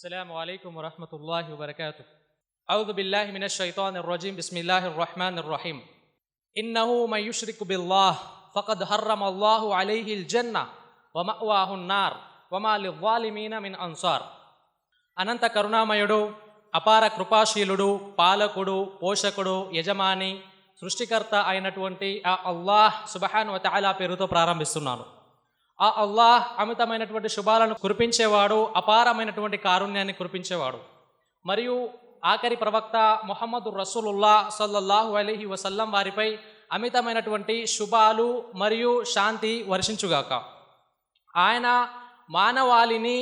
السلام عليكم ورحمة الله وبركاته. أعوذ بالله من الشيطان الرجيم. بسم الله الرحمن الرحيم. إنه من يشرك بالله فقد حرم الله عليه الجنة ومأواه النار وما للظالمين من أنصار. అనంత కరుణామయుడు, అపార కృపాశీలుడు, పాలకుడు, పోషకుడు, యజమాని, సృష్టికర్త అయినటువంటి ఆ అల్లాహ్ సుబ్హానహు వ తఆలా పేరుతో ప్రారంభిస్తున్నాను. ఆ అల్లాహ్ అమితమైనటువంటి శుభాలను కురిపించేవాడు, అపారమైనటువంటి కారుణ్యాన్ని కురిపించేవాడు. మరియు ఆఖరి ప్రవక్త ముహమ్మదు రసూలుల్లాహ్ సల్లల్లాహు అలైహి వసల్లం వారిపై అమితమైనటువంటి శుభాలు మరియు శాంతి వర్షించుగాక. ఆయన మానవాళిని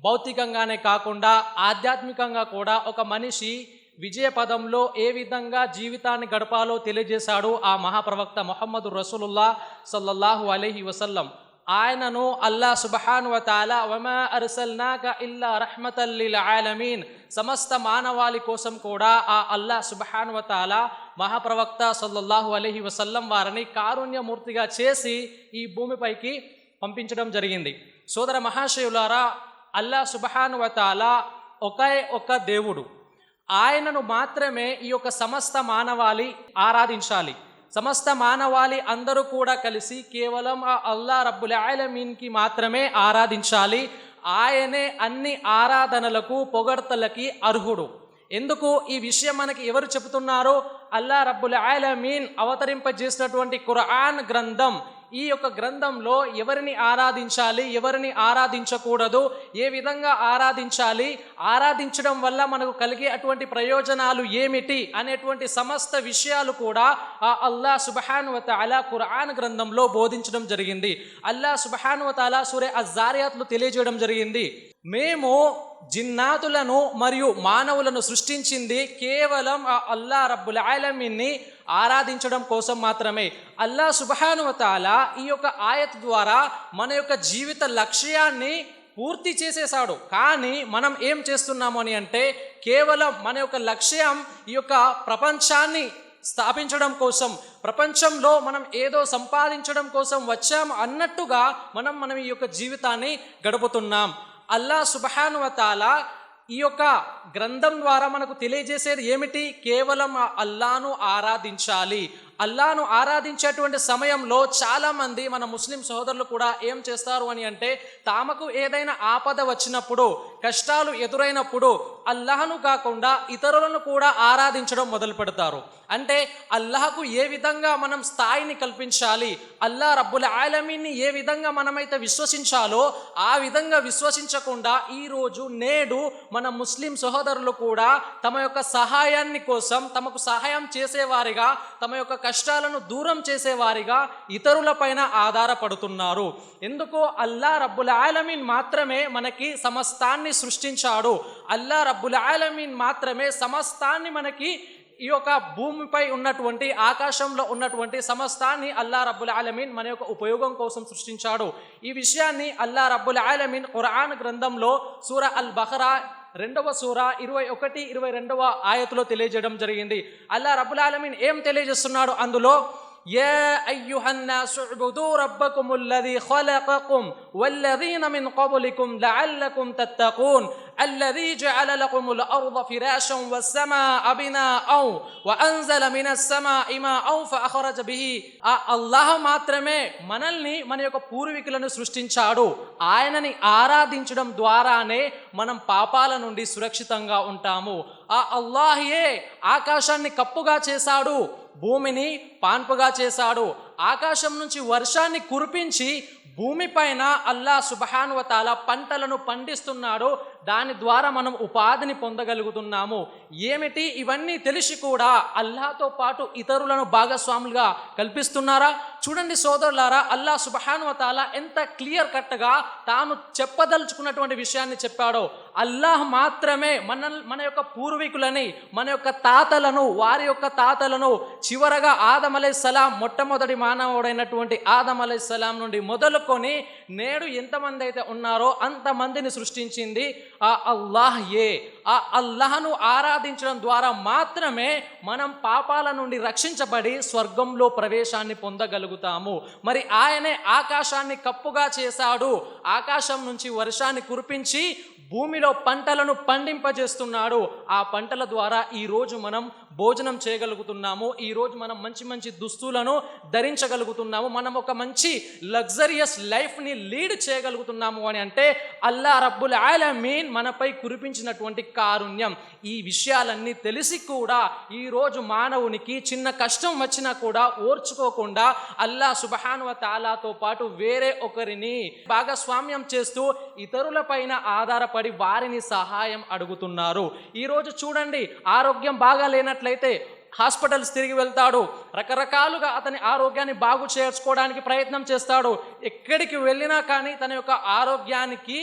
భౌతికంగానే కాకుండా ఆధ్యాత్మికంగా కూడా ఒక మనిషి విజయ పదంలో ఏ విధంగా జీవితాన్ని గడపాలో తెలియజేశాడు ఆ మహాప్రవక్త ముహమ్మదు రసూలుల్లాహ్ సల్లల్లాహు అలైహి వసల్లం. ఆయనను అల్లాహ్ సుబ్హానహు వ తఆలా వమా అర్సల్నాక ఇల్లా రహ్మతల్ లిల్ ఆలమీన్, సమస్త మానవాళి కోసం కూడా ఆ అల్లాహ్ సుబ్హానహు వ తఆలా మహాప్రవక్త సల్లల్లాహు అలైహి వసల్లం వారిని కారుణ్యమూర్తిగా చేసి ఈ భూమిపైకి పంపించడం జరిగింది. సోదర మహాశయులారా, అల్లాహ్ సుబ్హానహు వ తఆలా ఒకే ఒక దేవుడు. ఆయనను మాత్రమే ఈ యొక్క సమస్త మానవాళి ఆరాధించాలి. సమస్త మానవాళి అందరూ కూడా కలిసి కేవలం ఆ అల్లాహ్ రబ్బుల్ ఆలమీన్కి మాత్రమే ఆరాధించాలి. ఆయనే అన్ని ఆరాధనలకు, పొగడ్తలకి అర్హుడు. ఎందుకు ఈ విషయం మనకి ఎవరు చెబుతున్నారో? అల్లాహ్ రబ్బుల్ ఆలమీన్ అవతరింపజేసినటువంటి ఖురాన్ గ్రంథం. ఈ యొక్క గ్రంథంలో ఎవరిని ఆరాధించాలి, ఎవరిని ఆరాధించకూడదు, ఏ విధంగా ఆరాధించాలి, ఆరాధించడం వల్ల మనకు కలిగే అటువంటి ప్రయోజనాలు ఏమిటి అనేటువంటి సమస్త విషయాలు కూడా ఆ అల్లాహ్ సుబ్హానహు వ తఆలా ఖురాన్ గ్రంథంలో బోధించడం జరిగింది. అల్లాహ్ సుబ్హానహు వ తఆలా సూరా అజ్-జారియాత్లో తెలియజేయడం జరిగింది, మేము జిన్నాతులను మరియు మానవులను సృష్టించింది కేవలం ఆ అల్లాహ్ రబ్బుల్ ఆలమీన్ని ఆరాధించడం కోసం మాత్రమే. అల్లాహ్ సుబ్హానహు వ తఆలా ఈ యొక్క ఆయత్ ద్వారా మన యొక్క జీవిత లక్ష్యాన్ని పూర్తి చేసేసాడు. కానీ మనం ఏం చేస్తున్నాము అని అంటే, కేవలం మన యొక్క లక్ష్యం ఈ యొక్క ప్రపంచాన్ని స్థాపించడం కోసం, ప్రపంచంలో మనం ఏదో సంపాదించడం కోసం వచ్చాము అన్నట్టుగా మనం ఈ యొక్క జీవితాన్ని గడుపుతున్నాం. అల్లాహ్ సుబ్హానహు వ తఆలా ఈ యొక్క గ్రంథం ద్వారా మనకు తెలియజేసేది ఏమిటి? కేవలం అల్లాహ్ను ఆరాధించాలి. అల్లాహ్ను ఆరాధించేటువంటి సమయంలో చాలామంది మన ముస్లిం సోదరులు కూడా ఏం చేస్తారు అని అంటే, తామకు ఏదైనా ఆపద వచ్చినప్పుడు, కష్టాలు ఎదురైనప్పుడు అల్లాహ్ను కాకుండా ఇతరులను కూడా ఆరాధించడం మొదలు పెడతారు. అంటే అల్లాహ్కు ఏ విధంగా మనం స్థాయిని కల్పించాలి, అల్లాహ్ రబ్బుల్ ఆలమీన్ని ఏ విధంగా మనమైతే విశ్వసించాలో ఆ విధంగా విశ్వసించకుండా ఈరోజు నేడు మన ముస్లిం సహోదరులు కూడా తమ యొక్క సహాయాన్ని కోసం, తమకు సహాయం చేసేవారిగా, తమ యొక్క కష్టాలను దూరం చేసేవారిగా ఇతరులపైన ఆధారపడుతున్నారు. ఎందుకు? అల్లాహ్ రబ్బుల్ ఆలమీన్ మాత్రమే మనకి సమస్తాన్ని సృష్టించాడు. అల్లాహ్ రబ్బుల్ ఆలమీన్ మాత్రమే సమస్తాన్ని మనకి ఈ యొక్క భూమిపై ఉన్నటువంటి, ఆకాశంలో ఉన్నటువంటి సమస్తాన్ని అల్లాహ్ రబ్బుల్ ఆలమీన్ మన యొక్క ఉపయోగం కోసం సృష్టించాడు. ఈ విషయాన్ని అల్లాహ్ రబ్బుల్ ఆలమీన్ ఖురాన్ గ్రంథంలో సూరా అల్ బఖరా 2వ సూరా 21, 22వ ఆయతులో తెలియజేయడం జరిగింది. అల్లాహ్ రబ్బుల్ ఆలమీన్ ఏం తెలియజేస్తున్నాడు అందులో? యా అయ్యుహన్నాసు ఉబుదు రబ్బకుముల్లదీ ఖలఖకుం వల్లదీన మిన్ ఖబ్లికుం లఅల్లకుం తత్తఖూన్ అల్లదీ జఅల లకుముల్ అర్ద ఫిరాషం వస్సమాఅ బినాఅ వఅన్జల మినస్ సమాఇ మాఅ ఫఅఖరజ బిహి. ఆ అల్లాహ్ మాత్రమే మనల్ని, మన యొక్క పూర్వీకులను సృష్టించాడు. ఆయనని ఆరాధించడం ద్వారానే మనం పాపాల నుండి సురక్షితంగా ఉంటాము. ఆ అల్లాహే ఆకాశాన్ని కప్పుగా చేశాడు, భూమిని పాన్పుగా చేశాడు. ఆకాశం నుంచి వర్షాన్ని కురిపించి భూమిపైన అల్లాహ్ సుబ్హానహు వ తఆలా పంటలను పండిస్తున్నాడు. దాని ద్వారా మనం ఉపాధిని పొందగలుగుతున్నాము. ఏమిటి? ఇవన్నీ తెలిసి కూడా అల్లాహ్తో పాటు ఇతరులను భాగస్వాములుగా కల్పిస్తున్నారా? చూడండి సోదరులారా, అల్లాహ్ సుబ్హానహు వ తఆలా ఎంత క్లియర్ కట్గా తాను చెప్పదలుచుకున్నటువంటి విషయాన్ని చెప్పాడో. అల్లాహ్ మాత్రమే మన యొక్క పూర్వీకులని, మన యొక్క తాతలను, వారి యొక్క తాతలను, చివరగా ఆదం అలైహిస్సలాం, మొట్టమొదటి మానవుడైనటువంటి ఆదం అలైహిస్సలాం నుండి మొదలుకొని నేడు ఎంతమంది అయితే ఉన్నారో అంతమందిని సృష్టించింది ఆ అల్లాహ్యే. ఆ అల్లాహ్ను ఆరాధించడం ద్వారా మాత్రమే మనం పాపాల నుండి రక్షించబడి స్వర్గంలో ప్రవేశాన్ని పొందగలుగుతాము. మరి ఆయనే ఆకాశాన్ని కప్పుగా చేశాడు. ఆకాశం నుంచి వర్షాన్ని కురిపించి భూమిలో పంటలను పండింపజేస్తున్నాడు. ఆ పంటల ద్వారా ఈరోజు మనం భోజనం చేయగలుగుతున్నాము, ఈరోజు మనం మంచి మంచి దుస్తులను ధరించగలుగుతున్నాము, మనం ఒక మంచి లగ్జరియస్ లైఫ్ని లీడ్ చేయగలుగుతున్నాము అని అంటే అల్లా రబ్బుల్ ఆలమీన్ మనపై కురిపించినటువంటి కారుణ్యం. ఈ విషయాలన్నీ తెలిసి కూడా ఈరోజు మానవునికి చిన్న కష్టం వచ్చినా కూడా ఓర్చుకోకుండా అల్లా సుబ్హానహు వ తఆలాతో పాటు వేరే ఒకరిని భాగస్వామ్యం చేస్తూ ఇతరులపైన ఆధారపడి వారిని సహాయం అడుగుతున్నారు. ఈరోజు చూడండి, ఆరోగ్యం బాగా లేనట్లయితే హాస్పిటల్స్ తిరిగి వెళ్తాడు, రకరకాలుగా అతని ఆరోగ్యాన్ని బాగు చేసుకోవడానికి ప్రయత్నం చేస్తాడు. ఎక్కడికి వెళ్ళినా కానీ తన యొక్క ఆరోగ్యానికి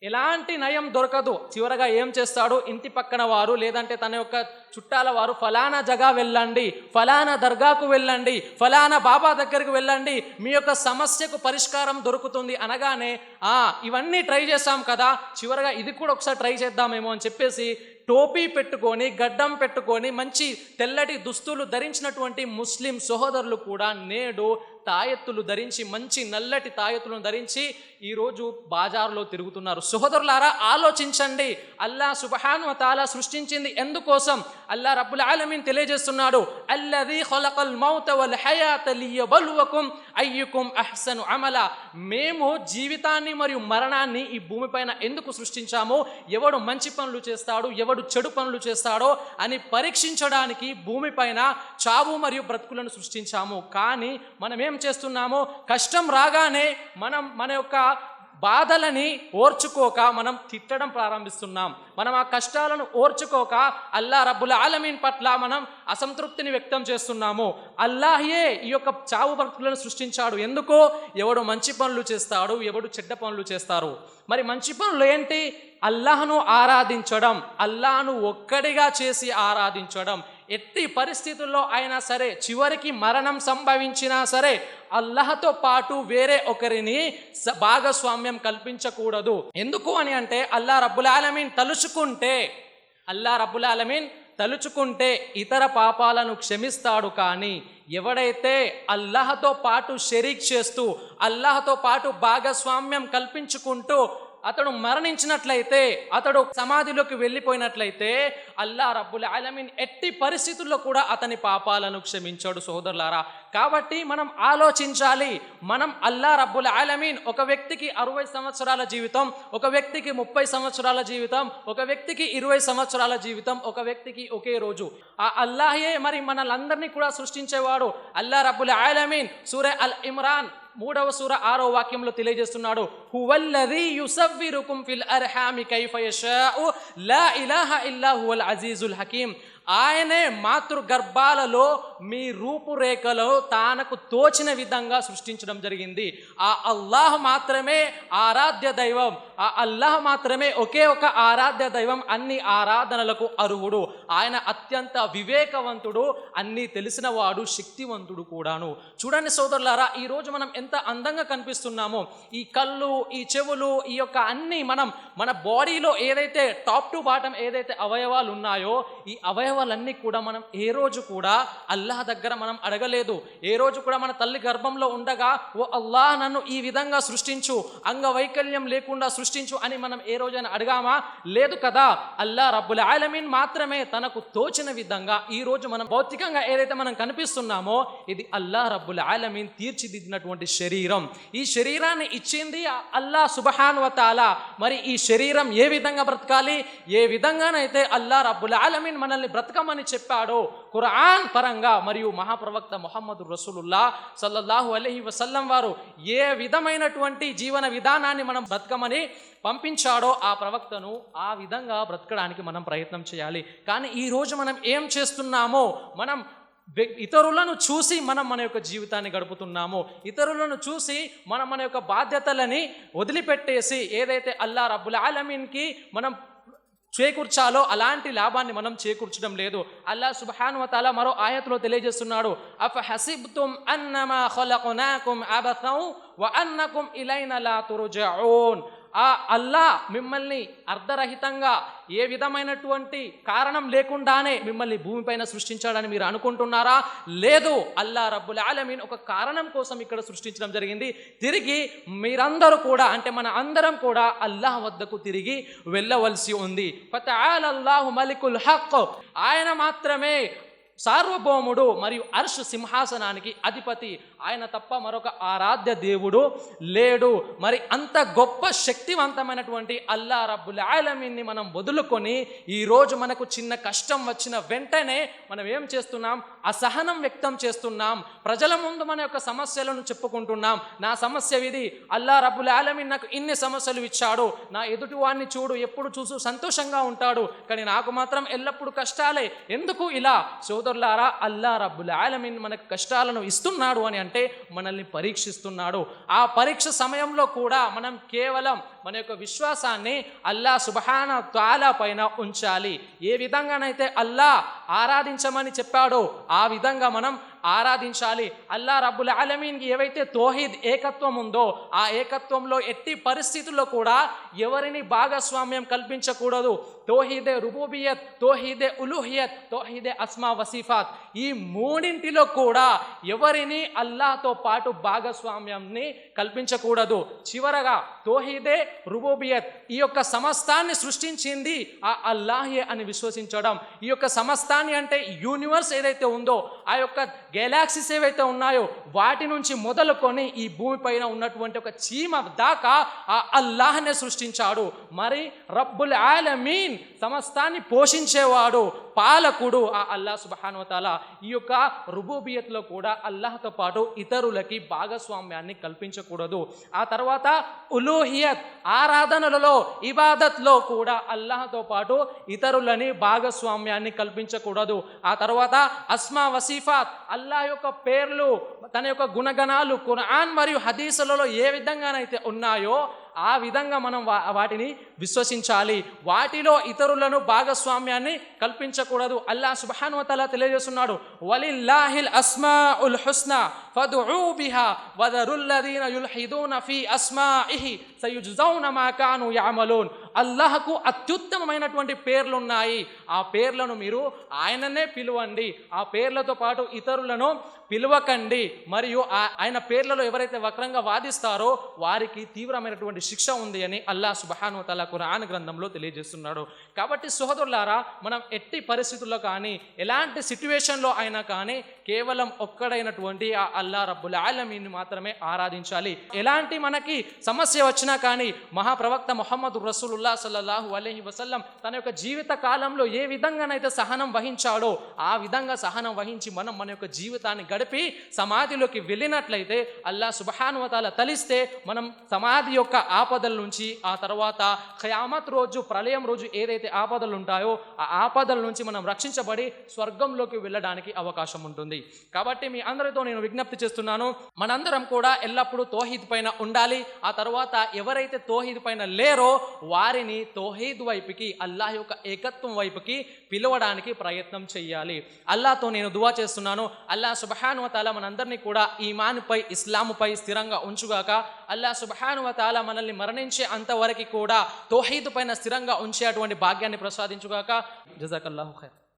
ఎలాంటి నయం దొరకదు. చివరగా ఏం చేస్తాడు, ఇంటి పక్కన వారు లేదంటే తన యొక్క చుట్టాల వారు ఫలానా జగా వెళ్ళండి, ఫలానా దర్గాకు వెళ్ళండి, ఫలానా బాబా దగ్గరికి వెళ్ళండి, మీ యొక్క సమస్యకు పరిష్కారం దొరుకుతుంది అనగానే ఇవన్నీ ట్రై చేశాం కదా, చివరగా ఇది కూడా ఒకసారి ట్రై చేద్దామేమో అని చెప్పేసి టోపీ పెట్టుకొని గడ్డం పెట్టుకొని మంచి తెల్లటి దుస్తులు ధరించినటువంటి ముస్లిం సహోదరులు కూడా నేడు తాయెత్తులు ధరించి, మంచి నల్లటి తాయెత్తులను ధరించి ఈరోజు బాజారులో తిరుగుతున్నారు. సహోదరులారా, ఆలోచించండి, అల్లా సుబ్హానహు వ తఆలా సృష్టించింది ఎందుకోసం? అల్లా రబ్బుల్ ఆలమీన్ తెలియజేస్తున్నాడు, అల్లదీ ఖలకల్ మౌత వల్ హయాత లియబ్లువకుం అయ్యుకుం అహ్సను అమలా. మేము జీవితాన్ని మరియు మరణాన్ని ఈ భూమిపైన ఎందుకు సృష్టించాము, ఎవడు మంచి పనులు చేస్తాడు, ఎవడు చెడు పనులు చేస్తాడో అని పరీక్షించడానికి భూమిపైన చావు మరియు బ్రతుకులను సృష్టించాము. కానీ మనం ఏం చేస్తున్నాము, కష్టం రాగానే మనం మన యొక్క బాధలని ఓర్చుకోక మనం తిట్టడం ప్రారంభిస్తున్నాం. మనం ఆ కష్టాలను ఓర్చుకోక అల్లా రబ్బుల్ ఆలమీన్ పట్ల మనం అసంతృప్తిని వ్యక్తం చేస్తున్నాము. అల్లాహే ఈ యొక్క చావు బ్రతుకులను సృష్టించాడు. ఎందుకో, ఎవడు మంచి పనులు చేస్తాడు, ఎవడు చెడ్డ పనులు చేస్తారు. మరి మంచి పనులు ఏంటి? అల్లాహ్ను ఆరాధించడం, అల్లాహ్ను ఒక్కడిగా చేసి ఆరాధించడం. ఎట్టి పరిస్థితుల్లో అయినా సరే, చివరికి మరణం సంభవించినా సరే అల్లాహ్తో పాటు వేరే ఒకరిని భాగస్వామ్యం కల్పించకూడదు. ఎందుకు అని అంటే అల్లా రబ్బుల్ ఆలమీన్ తలుచుకుంటే ఇతర పాపాలను క్షమిస్తాడు. కానీ ఎవడైతే అల్లాహ్తో పాటు షరీక్ చేస్తూ అల్లాహ్తో పాటు భాగస్వామ్యం కల్పించుకుంటూ అతడు మరణించినట్లయితే, అతడు సమాధిలోకి వెళ్ళిపోయినట్లయితే అల్లా రబ్బుల్ ఆలమీన్ ఎట్టి పరిస్థితుల్లో కూడా అతని పాపాలను క్షమించాడు. సోదరులారా, కాబట్టి మనం ఆలోచించాలి. మనం అల్లా రబ్బుల్ ఆలమీన్ ఒక వ్యక్తికి 60 సంవత్సరాల జీవితం, ఒక వ్యక్తికి 30 సంవత్సరాల జీవితం, ఒక వ్యక్తికి 20 సంవత్సరాల జీవితం, ఒక వ్యక్తికి ఒకే రోజు. ఆ అల్లాహే మరి మనలందరినీ కూడా సృష్టించేవాడు. అల్లా రబ్బుల్ ఆలమీన్ సూరా అల్ ఇమ్రాన్ 3వ సూర 6వ వాక్యంలో తెలియజేస్తున్నాడు, హువల్లదీ యుసవ్విరుకుం ఫిల్ అర్హామి కైఫ యషాఉ లా ఇలాహా ఇల్లా హువల్ అజీజుల్ హకీం. ఆయనే మాతృగర్భాలలో మీ రూపురేఖలో తానకు తోచిన విధంగా సృష్టించడం జరిగింది. ఆ అల్లాహ్ మాత్రమే ఆరాధ్య దైవం, ఆ అల్లాహ్ మాత్రమే ఒకే ఒక ఆరాధ్య దైవం, అన్ని ఆరాధనలకు అర్హుడు. ఆయన అత్యంత వివేకవంతుడు, అన్నీ తెలిసినవాడు, శక్తివంతుడు కూడాను. చూడండి సోదరులారా, ఈరోజు మనం ఎంత అందంగా కనిపిస్తున్నామో, ఈ కళ్ళు, ఈ చెవులు, ఈ యొక్క అన్ని మనం మన బాడీలో ఏదైతే టాప్ టు బాటం ఏదైతే అవయవాలు ఉన్నాయో, ఈ అవయవాలన్నీ కూడా మనం ఏ రోజు కూడా అల్లాహ్ దగ్గర మనం అడగలేదు. ఏ రోజు కూడా మన తల్లి గర్భంలో ఉండగా ఓ అల్లాహ్ నన్ను ఈ విధంగా సృష్టించు, అంగవైకల్యం లేకుండా సృష్టించు అని మనం ఏ రోజైనా అడిగామా? లేదు కదా. అల్లా రబ్బుల్ ఆలమీన్ మాత్రమే తనకు తోచిన విధంగా ఈ రోజు మనం భౌతికంగా ఏదైతే మనం కనిపిస్తున్నామో ఇది అల్లా రబ్బుల్ ఆలమీన్ తీర్చిదిద్దినటువంటి శరీరం. ఈ శరీరాన్ని ఇచ్చింది అల్లా సుబ్హానహు వ తఆలా. మరి ఈ శరీరం ఏ విధంగా బ్రతకాలి, ఏ విధంగానైతే అల్లా రబ్బుల్ ఆలమీన్ మనల్ని బ్రతకమని చెప్పాడో ఖురాన్ పరంగా మరియు మహాప్రవక్త ముహమ్మదు రసూలుల్లాహ్ సల్లల్లాహు అలైహి వసల్లం వారు ఏ విధమైనటువంటి జీవన విధానాన్ని మనం బ్రతకమని పంపించాడో ఆ ప్రవక్తను ఆ విధంగా బ్రతకడానికి మనం ప్రయత్నం చేయాలి. కానీ ఈరోజు మనం ఏం చేస్తున్నామో, మనం ఇతరులను చూసి మనం మన యొక్క జీవితాన్ని గడుపుతున్నాము. ఇతరులను చూసి మనం మన యొక్క బాధ్యతలని వదిలిపెట్టేసి ఏదైతే అల్లా రబ్బుల్ ఆలమీన్కి మనం చేకూర్చాలో అలాంటి లాభాన్ని మనం చేకూర్చడం లేదు. అల్లా సుబ్హానహు వ తఆలా మరో ఆయతలో తెలియజేస్తున్నాడు, అఫ హసిబ్తుం అన్నమా ఖలఖనాకుం అబథౌ వ అన్నకుం ఇలైనా లా తుర్జఊన్. ఆ అల్లా మిమ్మల్ని అర్ధరహితంగా ఏ విధమైనటువంటి కారణం లేకుండానే మిమ్మల్ని భూమిపైన సృష్టించాడని మీరు అనుకుంటున్నారా? లేదు, అల్లా రబ్బుల్ ఆలమీన్ ఒక కారణం కోసం ఇక్కడ సృష్టించడం జరిగింది. తిరిగి మీరందరూ కూడా, అంటే మన అందరం కూడా అల్లాహ్ వద్దకు తిరిగి వెళ్ళవలసి ఉంది. ఫతఆలల్లాహు మలికుల్ హక్, ఆయన మాత్రమే సార్వభౌముడు మరియు అర్ష్ సింహాసనానికి అధిపతి. ఆయన తప్ప మరొక ఆరాధ్య దేవుడు లేడు. మరి అంత గొప్ప శక్తివంతమైనటువంటి అల్లా రబ్బుల్ ఆలమీన్ని మనం వదులుకొని ఈరోజు మనకు చిన్న కష్టం వచ్చిన వెంటనే మనం ఏం చేస్తున్నాం? అసహనం వ్యక్తం చేస్తున్నాం. ప్రజల ముందు మన యొక్క సమస్యలను చెప్పుకుంటున్నాం. నా సమస్య ఇది, అల్లా రబ్బుల్ ఆలమీన్ నాకు ఇన్ని సమస్యలు ఇచ్చాడు, నా ఎదుటి వాడిని చూడు, ఎప్పుడు చూసు సంతోషంగా ఉంటాడు, కానీ నాకు మాత్రం ఎల్లప్పుడూ కష్టాలే, ఎందుకు ఇలా? సోదరులారా, అల్లా రబ్బుల్ ఆలమీన్ మనకు కష్టాలను ఇస్తున్నాడు అని అంటే మనల్ని పరీక్షిస్తున్నాడు. ఆ పరీక్ష సమయంలో కూడా మనం కేవలం మన యొక్క విశ్వాసాన్ని అల్లా సుబ్హాన తాలా పైన ఉంచాలి. ఏ విధంగానైతే అల్లా ఆరాధించమని చెప్పాడో ఆ విధంగా మనం ఆరాధించాలి. అల్లా రబ్బుల్ ఆలమీన్కి ఏవైతే తౌహీద్ ఏకత్వం ఉందో ఆ ఏకత్వంలో ఎట్టి పరిస్థితుల్లో కూడా ఎవరిని భాగస్వామ్యం కల్పించకూడదు. తౌహీదే రుబూబియత్, తౌహీదే ఉలూహియత్, తౌహీదే అస్మా వసిఫాత్, ఈ మూడింటిలో కూడా ఎవరిని అల్లాహ్తో పాటు భాగస్వామ్యాన్ని కల్పించకూడదు. చివరగా తౌహీదే రుబూబియత్, ఈ యొక్క సమస్తాన్ని సృష్టించింది ఆ అల్లాహే అని విశ్వసించడం. ఈ యొక్క సమస్తాన్ని అంటే యూనివర్స్ ఏదైతే ఉందో, ఆ యొక్క గెలాక్సీస్ ఏవైతే ఉన్నాయో వాటి నుంచి మొదలుకొని ఈ భూమిపైన ఉన్నటువంటి ఒక చీమ దాకా ఆ అల్లాహ్నే సృష్టించాడు. మరి రబ్బుల్ ఆలమీన్ సమస్తాన్ని పోషించేవాడు, పాలకుడు ఆ అల్లాహ్ సుబ్హానహు వ తఆలా. ఈ యొక్క రుబూబియత్లో కూడా అల్లాహ్తో పాటు ఇతరులకి భాగస్వామ్యాన్ని కల్పించకూడదు. ఆ తర్వాత ఉలూహియత్, ఆరాధనలలో ఇబాదత్లో కూడా అల్లాహ్తో పాటు ఇతరులని భాగస్వామ్యాన్ని కల్పించకూడదు. ఆ తర్వాత అస్మా వసీఫాత్, అల్లాహ్ యొక్క పేర్లు, తన యొక్క గుణగణాలు ఖురాన్ మరియు హదీసులలో ఏ విధంగానైతే ఉన్నాయో ఆ విధంగా మనం వాటిని విశ్వసించాలి. వాటిలో ఇతరులను భాగస్వామ్యాన్ని కల్పించకూడదు. అల్లాహ్ సుబ్హానహు వ తఆలా తెలియజేస్తున్నాడు, వలిల్లాహిల్ అస్మాఉల్ హుస్నా ఫద్ఉ బిహా వదరుల్లదీన యుల్హిదూన ఫీ అస్మాఇహి సయుజ్జౌన మా కాను యఅమలూన్. అల్లాహకు అత్యుత్తమమైనటువంటి పేర్లు ఉన్నాయి. ఆ పేర్లను మీరు ఆయననే పిలువండి, ఆ పేర్లతో పాటు ఇతరులను పిలువకండి. మరియు ఆయన పేర్లలో ఎవరైతే వక్రంగా వాదిస్తారో వారికి తీవ్రమైనటువంటి శిక్ష ఉంది అని అల్లాహ్ సుబ్హానహు వ తఆలా ఖురాన్ గ్రంథంలో తెలియజేస్తున్నాడు. కాబట్టి సోదరులారా, మనం ఎట్టి పరిస్థితుల్లో కానీ ఎలాంటి సిట్యువేషన్లో అయినా కానీ కేవలం ఒక్కడైనటువంటి ఆ అల్లా రబ్బుల్ ఆలమీన్ మాత్రమే ఆరాధించాలి. ఎలాంటి మనకి సమస్య వచ్చినా కానీ మహాప్రవక్త ముహమ్మద్ రసూలుల్లాహ్ సల్లల్లాహు అలైహి వసల్లం తన యొక్క జీవిత కాలంలో ఏ విధంగానైతే సహనం వహించాడో ఆ విధంగా సహనం వహించి మనం మన యొక్క జీవితాన్ని గడిపి సమాధిలోకి వెళ్ళినట్లయితే అల్లాహ్ సుబ్హానహు వ తఆలా తలిస్తే మనం సమాధి యొక్క ఆపదల నుంచి, ఆ తర్వాత ఖయామత్ రోజు, ప్రళయం రోజు ఏదైతే ఆపదలు ఉంటాయో ఆ ఆపదల నుంచి మనం రక్షించబడి స్వర్గంలోకి వెళ్ళడానికి అవకాశం ఉంటుంది. కాబట్టి మీ అందరితో నేను విజ్ఞప్తి చేస్తున్నాను, మనందరం కూడా ఎల్లప్పుడూ తౌహీద్ పైన ఉండాలి. ఆ తర్వాత ఎవరైతే తౌహీద్ పైన లేరో వారిని తౌహీద్ వైపుకి, అల్లాహ్ యొక్క ఏకత్వం వైపుకి పిలవడానికి ప్రయత్నం చేయాలి. అల్లాహ్తో నేను దువా చేస్తున్నాను, అల్లాహ్ సుబ్హానహు వ తఆలా మనందరినీ కూడా ఈమాన్పై, ఇస్లాముపై స్థిరంగా ఉంచుగాక. అల్లాహ్ సుబ్హానహు వ తఆలా మనల్ని మరణించే అంతవరకు కూడా తౌహీద్ పైన స్థిరంగా ఉంచేటువంటి భాగ్యాన్ని ప్రసాదించుగాక. జజాకల్లాహు ఖైర్.